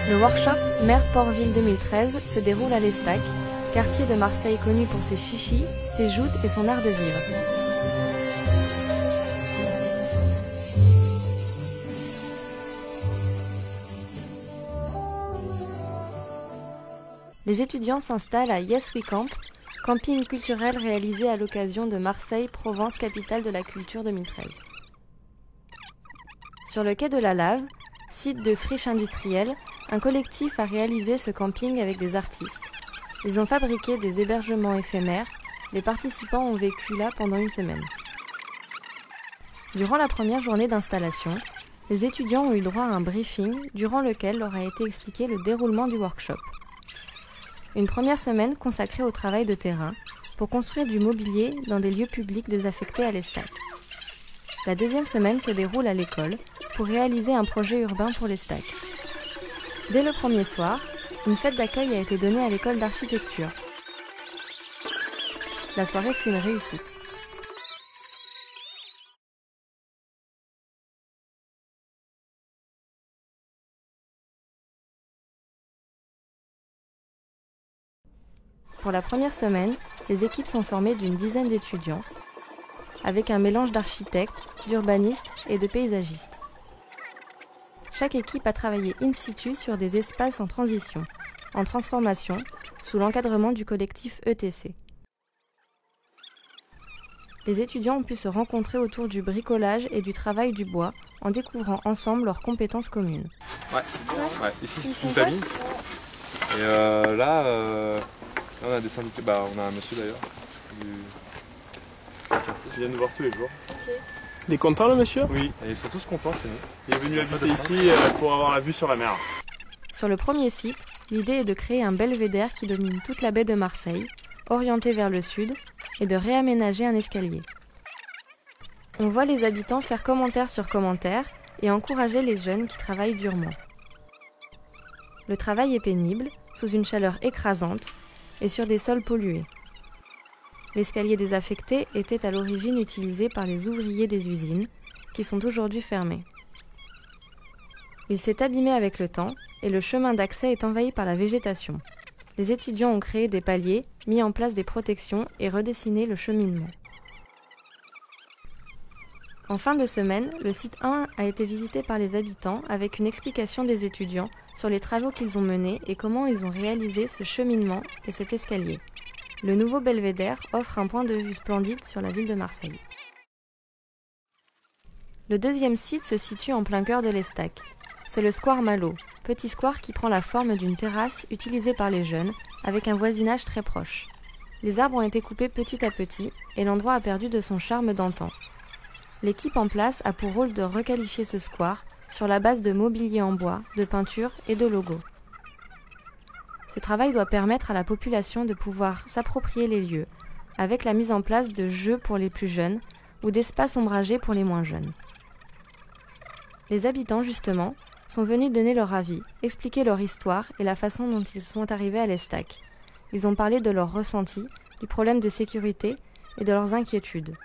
Le workshop Mer Port-Ville 2013 se déroule à l'Estac, quartier de Marseille connu pour ses chichis, ses joutes et son art de vivre. Les étudiants s'installent à Yes We Camp, camping culturel réalisé à l'occasion de Marseille Provence Capitale de la Culture 2013. Sur le quai de la Lave, site de friche industrielle, un collectif a réalisé ce camping avec des artistes. Ils ont fabriqué des hébergements éphémères. Les participants ont vécu là pendant une semaine. Durant la première journée d'installation, les étudiants ont eu droit à un briefing durant lequel leur a été expliqué le déroulement du workshop. Une première semaine consacrée au travail de terrain pour construire du mobilier dans des lieux publics désaffectés à l'Estac. La deuxième semaine se déroule à l'école pour réaliser un projet urbain pour l'Estac. Dès le premier soir, une fête d'accueil a été donnée à l'école d'architecture. La soirée fut une réussite. Pour la première semaine, les équipes sont formées d'une dizaine d'étudiants, avec un mélange d'architectes, d'urbanistes et de paysagistes. Chaque équipe a travaillé in situ sur des espaces en transition, en transformation, sous l'encadrement du collectif ETC. Les étudiants ont pu se rencontrer autour du bricolage et du travail du bois en découvrant ensemble leurs compétences communes. Ouais. Ici c'est une famille. Et là, on a des syndicats. On a un monsieur d'ailleurs. Il vient nous voir tous les jours. Okay. Il est content le monsieur? Oui, et ils sont tous contents chez nous. Il est venu habiter ici pour avoir la vue sur la mer. Sur le premier site, l'idée est de créer un belvédère qui domine toute la baie de Marseille, orienté vers le sud, et de réaménager un escalier. On voit les habitants faire commentaire sur commentaire et encourager les jeunes qui travaillent durement. Le travail est pénible, sous une chaleur écrasante et sur des sols pollués. L'escalier désaffecté était à l'origine utilisé par les ouvriers des usines, qui sont aujourd'hui fermés. Il s'est abîmé avec le temps et le chemin d'accès est envahi par la végétation. Les étudiants ont créé des paliers, mis en place des protections et redessiné le cheminement. En fin de semaine, le site 1 a été visité par les habitants avec une explication des étudiants sur les travaux qu'ils ont menés et comment ils ont réalisé ce cheminement et cet escalier. Le nouveau belvédère offre un point de vue splendide sur la ville de Marseille. Le deuxième site se situe en plein cœur de l'Estac. C'est le square Malo, petit square qui prend la forme d'une terrasse utilisée par les jeunes, avec un voisinage très proche. Les arbres ont été coupés petit à petit et l'endroit a perdu de son charme d'antan. L'équipe en place a pour rôle de requalifier ce square sur la base de mobilier en bois, de peinture et de logos. Ce travail doit permettre à la population de pouvoir s'approprier les lieux, avec la mise en place de jeux pour les plus jeunes ou d'espaces ombragés pour les moins jeunes. Les habitants, justement, sont venus donner leur avis, expliquer leur histoire et la façon dont ils sont arrivés à l'Estac. Ils ont parlé de leurs ressentis, du problème de sécurité et de leurs inquiétudes.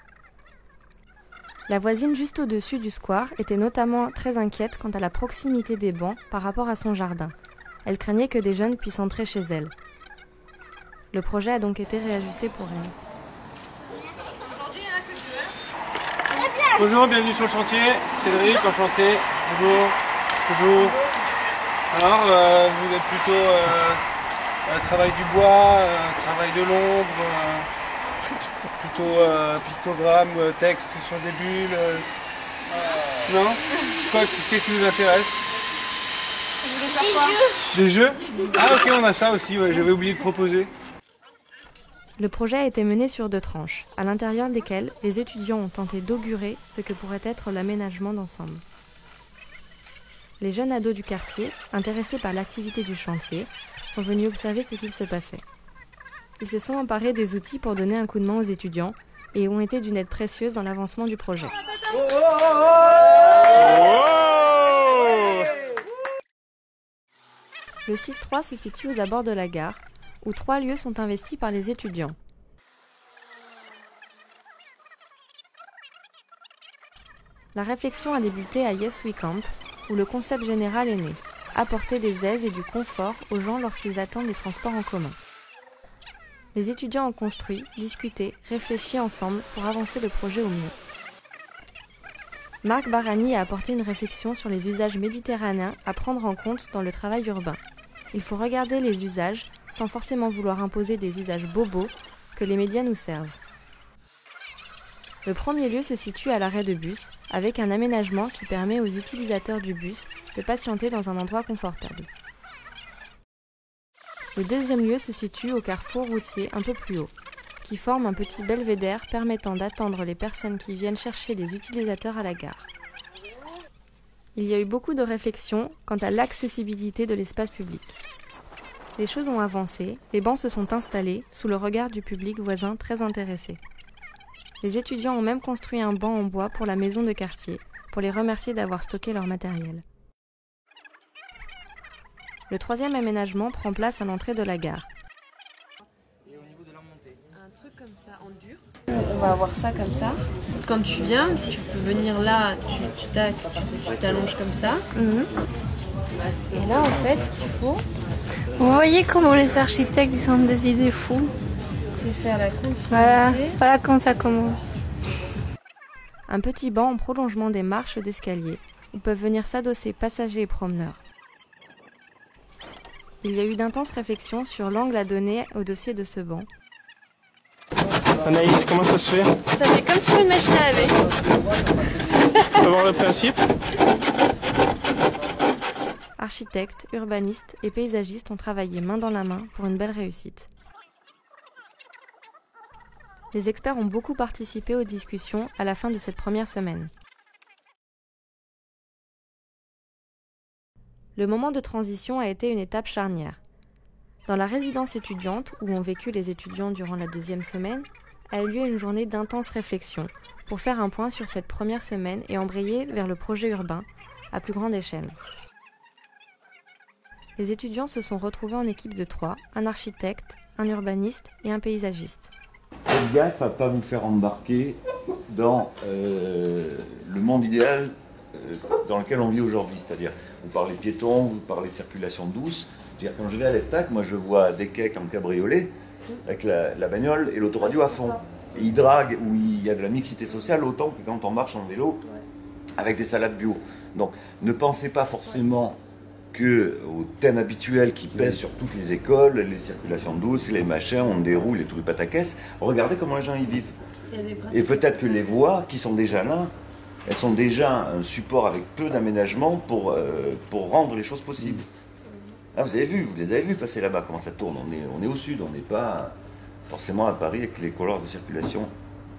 La voisine juste au-dessus du square était notamment très inquiète quant à la proximité des bancs par rapport à son jardin. Elle craignait que des jeunes puissent entrer chez elle. Le projet a donc été réajusté pour elle. Bonjour, bienvenue sur le chantier. Cédric, enchanté. Bonjour. Bonjour. Alors, vous êtes plutôt travail du bois, travail de l'ombre, plutôt pictogramme, texte sur des bulles. Non? Qu'est-ce qui vous intéresse? Des jeux. Ah ok, on a ça aussi, ouais, j'avais oublié de proposer. Le projet a été mené sur 2 tranches, à l'intérieur desquelles les étudiants ont tenté d'augurer ce que pourrait être l'aménagement d'ensemble. Les jeunes ados du quartier, intéressés par l'activité du chantier, sont venus observer ce qu'il se passait. Ils se sont emparés des outils pour donner un coup de main aux étudiants et ont été d'une aide précieuse dans l'avancement du projet. Le site 3 se situe aux abords de la gare, où 3 lieux sont investis par les étudiants. La réflexion a débuté à Yes We Camp, où le concept général est né. apporter des aises et du confort aux gens lorsqu'ils attendent les transports en commun. Les étudiants ont construit, discuté, réfléchi ensemble pour avancer le projet au mieux. Marc Barani a apporté une réflexion sur les usages méditerranéens à prendre en compte dans le travail urbain. Il faut regarder les usages sans forcément vouloir imposer des usages bobos que les médias nous servent. Le premier lieu se situe à l'arrêt de bus, avec un aménagement qui permet aux utilisateurs du bus de patienter dans un endroit confortable. Le deuxième lieu se situe au carrefour routier un peu plus haut, qui forme un petit belvédère permettant d'attendre les personnes qui viennent chercher les utilisateurs à la gare. Il y a eu beaucoup de réflexions quant à l'accessibilité de l'espace public. Les choses ont avancé, les bancs se sont installés sous le regard du public voisin très intéressé. Les étudiants ont même construit un banc en bois pour la maison de quartier, pour les remercier d'avoir stocké leur matériel. Le troisième aménagement prend place à l'entrée de la gare. Un truc comme ça en dur. On va avoir ça comme ça. Quand tu viens, tu peux venir là, tu t'allonges comme ça. Et là, en fait, ce qu'il faut, Vous voyez comment les architectes ils ont des idées fous. c'est faire la continuité. Voilà comment ça commence. Un petit banc en prolongement des marches d'escalier, où peuvent venir s'adosser passagers et promeneurs. Il y a eu d'intenses réflexions sur l'angle à donner au dossier de ce banc. Anaïs, comment ça se fait? Ça fait comme sur une machine à laver. Tu peux voir le principe? Architectes, urbanistes et paysagistes ont travaillé main dans la main pour une belle réussite. Les experts ont beaucoup participé aux discussions à la fin de cette première semaine. Le moment de transition a été une étape charnière. Dans la résidence étudiante, où ont vécu les étudiants durant la deuxième semaine, a eu lieu une journée d'intense réflexion pour faire un point sur cette première semaine et embrayer vers le projet urbain à plus grande échelle. Les étudiants se sont retrouvés en équipe de 3, un architecte, un urbaniste et un paysagiste. Faites gaffe à ne pas vous faire embarquer dans le monde idéal dans lequel on vit aujourd'hui. C'est-à-dire, vous parlez piétons, vous parlez de circulation douce. Quand je vais à l'Estac, moi je vois des kecs en cabriolet avec la bagnole et l'autoradio à fond. Et ils draguent où il y a de la mixité sociale autant que quand on marche en vélo avec des salades bio. Donc ne pensez pas forcément aux thèmes habituels qui pèsent sur toutes les écoles, les circulations douces, les machins, on déroule et tout le pataquès. Regardez comment les gens y vivent. Et peut-être que les voies qui sont déjà là, elles sont déjà un support avec peu d'aménagement pour rendre les choses possibles. Ah, vous les avez vus passer là-bas, comment ça tourne. On est au sud, on n'est pas forcément à Paris avec les couloirs de circulation,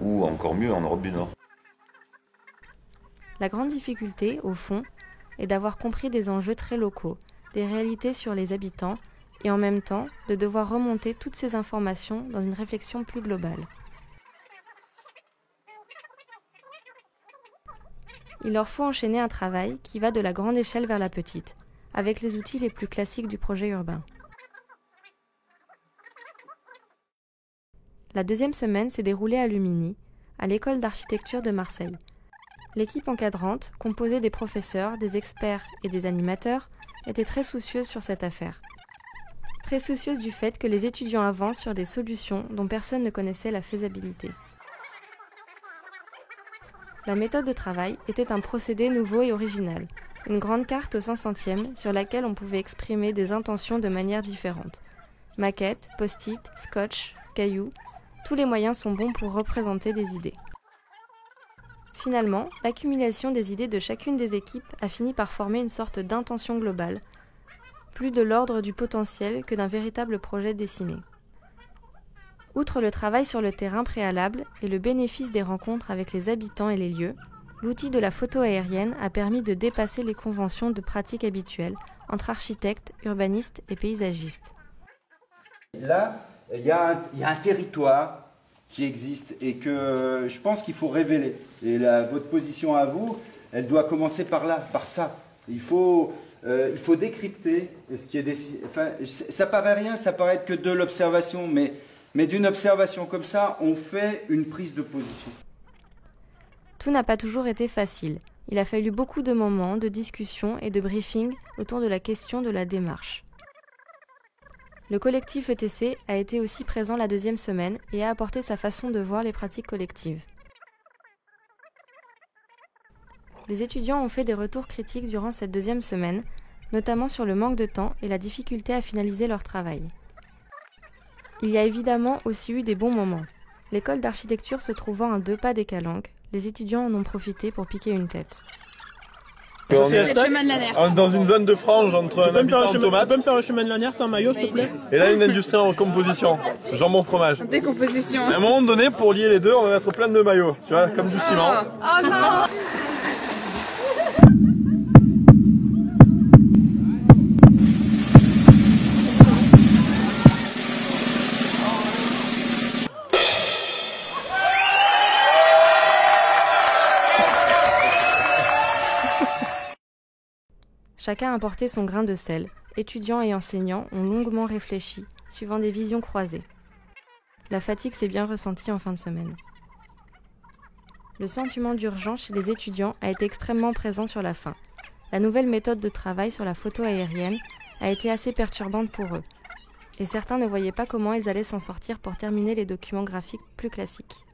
ou encore mieux en Europe du Nord. La grande difficulté, au fond, est d'avoir compris des enjeux très locaux, des réalités sur les habitants, et en même temps de devoir remonter toutes ces informations dans une réflexion plus globale. Il leur faut enchaîner un travail qui va de la grande échelle vers la petite, avec les outils les plus classiques du projet urbain. La deuxième semaine s'est déroulée à Lumini, à l'école d'architecture de Marseille. L'équipe encadrante, composée des professeurs, des experts et des animateurs, était très soucieuse sur cette affaire. Très soucieuse du fait que les étudiants avancent sur des solutions dont personne ne connaissait la faisabilité. La méthode de travail était un procédé nouveau et original, une grande carte au 500e sur laquelle on pouvait exprimer des intentions de manière différente. Maquettes, post-it, scotch, cailloux, tous les moyens sont bons pour représenter des idées. Finalement, l'accumulation des idées de chacune des équipes a fini par former une sorte d'intention globale, plus de l'ordre du potentiel que d'un véritable projet dessiné. Outre le travail sur le terrain préalable et le bénéfice des rencontres avec les habitants et les lieux, l'outil de la photo aérienne a permis de dépasser les conventions de pratique habituelles entre architectes, urbanistes et paysagistes. Là, il y a un territoire qui existe et que je pense qu'il faut révéler. Et votre position à vous, elle doit commencer par là, par ça. Il faut décrypter ce qui est décidé. Enfin, ça paraît rien, ça paraît être que de l'observation, mais d'une observation comme ça, on fait une prise de position. Tout n'a pas toujours été facile. Il a fallu beaucoup de moments, de discussions et de briefings autour de la question de la démarche. Le collectif ETC a été aussi présent la 2e semaine et a apporté sa façon de voir les pratiques collectives. Les étudiants ont fait des retours critiques durant cette 2e semaine, notamment sur le manque de temps et la difficulté à finaliser leur travail. Il y a évidemment aussi eu des bons moments. L'école d'architecture se trouvant à 2 pas des Calanques, les étudiants en ont profité pour piquer une tête. C'est le chemin de la Nerthe. Dans une zone de frange entre un habitant en tomate. Tu peux me faire le chemin de la Nerthe en maillot, s'il te plaît? Et là, une industrie en composition. Jambon fromage. Décomposition. À un moment donné, pour lier les deux, on va mettre plein de maillots. Tu vois, comme du ciment. Oh non! Chacun a apporté son grain de sel. Étudiants et enseignants ont longuement réfléchi, suivant des visions croisées. La fatigue s'est bien ressentie en fin de semaine. Le sentiment d'urgence chez les étudiants a été extrêmement présent sur la fin. La nouvelle méthode de travail sur la photo aérienne a été assez perturbante pour eux. Et certains ne voyaient pas comment ils allaient s'en sortir pour terminer les documents graphiques plus classiques.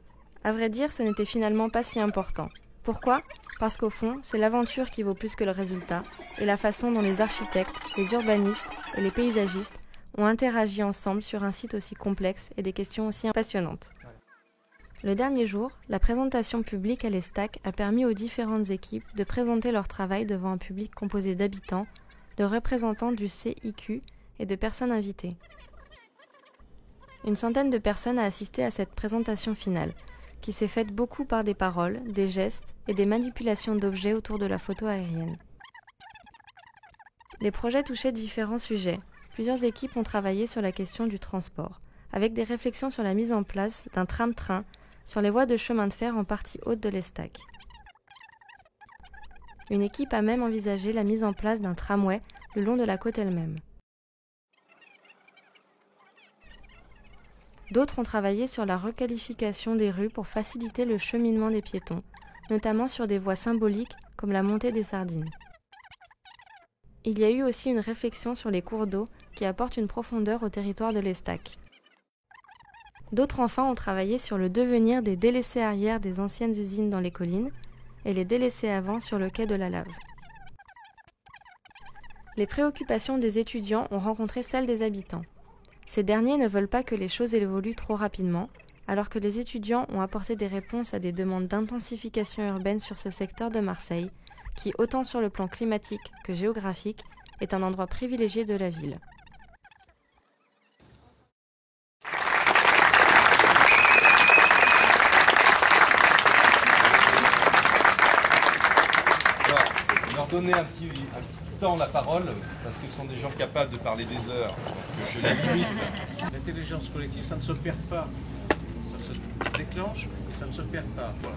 À vrai dire, ce n'était finalement pas si important. Pourquoi ? Parce qu'au fond, c'est l'aventure qui vaut plus que le résultat, et la façon dont les architectes, les urbanistes et les paysagistes ont interagi ensemble sur un site aussi complexe et des questions aussi passionnantes. Le dernier jour, la présentation publique à l'ESTAC a permis aux différentes équipes de présenter leur travail devant un public composé d'habitants, de représentants du CIQ et de personnes invitées. Une centaine de personnes a assisté à cette présentation finale, qui s'est faite beaucoup par des paroles, des gestes et des manipulations d'objets autour de la photo aérienne. Les projets touchaient différents sujets. Plusieurs équipes ont travaillé sur la question du transport, avec des réflexions sur la mise en place d'un tram-train sur les voies de chemin de fer en partie haute de l'ESTAC. Une équipe a même envisagé la mise en place d'un tramway le long de la côte elle-même. D'autres ont travaillé sur la requalification des rues pour faciliter le cheminement des piétons, notamment sur des voies symboliques comme la montée des Sardines. Il y a eu aussi une réflexion sur les cours d'eau qui apportent une profondeur au territoire de l'ESTAC. D'autres enfin ont travaillé sur le devenir des délaissés arrière des anciennes usines dans les collines et les délaissés avant sur le quai de la Lave. Les préoccupations des étudiants ont rencontré celles des habitants. Ces derniers ne veulent pas que les choses évoluent trop rapidement, alors que les étudiants ont apporté des réponses à des demandes d'intensification urbaine sur ce secteur de Marseille, qui, autant sur le plan climatique que géographique, est un endroit privilégié de la ville. Alors, leur donner un petit temps la parole, parce que ce sont des gens capables de parler des heures. Je les limite. L'intelligence collective, ça ne se perd pas. Ça se déclenche et ça ne se perd pas. Voilà.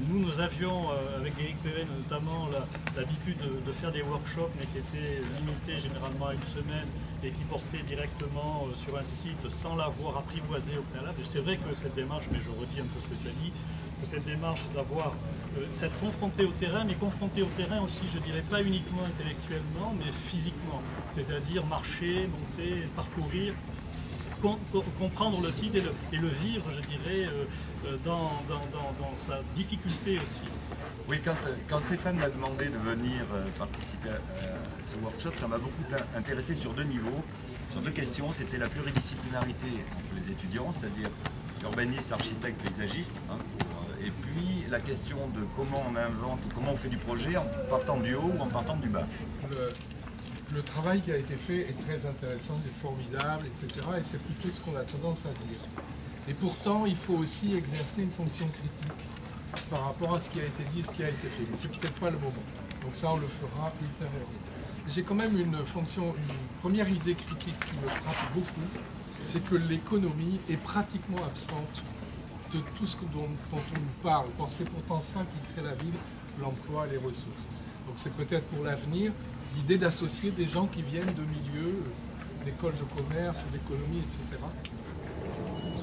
Nous avions, avec Eric Péven notamment, l'habitude de faire des workshops, mais qui étaient limités généralement à une semaine et qui portaient directement sur un site sans l'avoir apprivoisé au préalable. Et c'est vrai que cette démarche, mais je redis un peu ce que tu as dit, que cette démarche d'avoir s'être confronté au terrain, mais confronté au terrain aussi, je dirais pas uniquement intellectuellement, mais physiquement. C'est-à-dire marcher, monter, parcourir, comprendre le site et le vivre, je dirais, dans sa difficulté aussi. Oui, quand Stéphane m'a demandé de venir participer à ce workshop, ça m'a beaucoup intéressé sur deux niveaux, sur deux questions. C'était la pluridisciplinarité entre les étudiants, c'est-à-dire urbanistes, architectes, paysagistes, hein, et puis la question de comment on invente, comment on fait du projet en partant du haut ou en partant du bas. Le travail qui a été fait est très intéressant, c'est formidable, etc. Et c'est plutôt ce qu'on a tendance à dire. Et pourtant, il faut aussi exercer une fonction critique par rapport à ce qui a été dit, ce qui a été fait. Mais c'est peut-être pas le moment. Donc ça, on le fera ultérieurement. J'ai quand même une première idée critique qui me frappe beaucoup, c'est que l'économie est pratiquement absente de tout ce dont on nous parle. Or, c'est pourtant ça qui crée la ville, l'emploi et les ressources. Donc c'est peut-être pour l'avenir l'idée d'associer des gens qui viennent de milieux, d'écoles de commerce, d'économie, etc.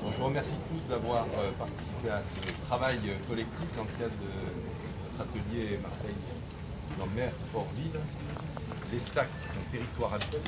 Bon, je vous remercie tous d'avoir participé à ce travail collectif dans le cadre de notre atelier Marseille. dans le maire Port-Ville, l'Estac, un territoire habité,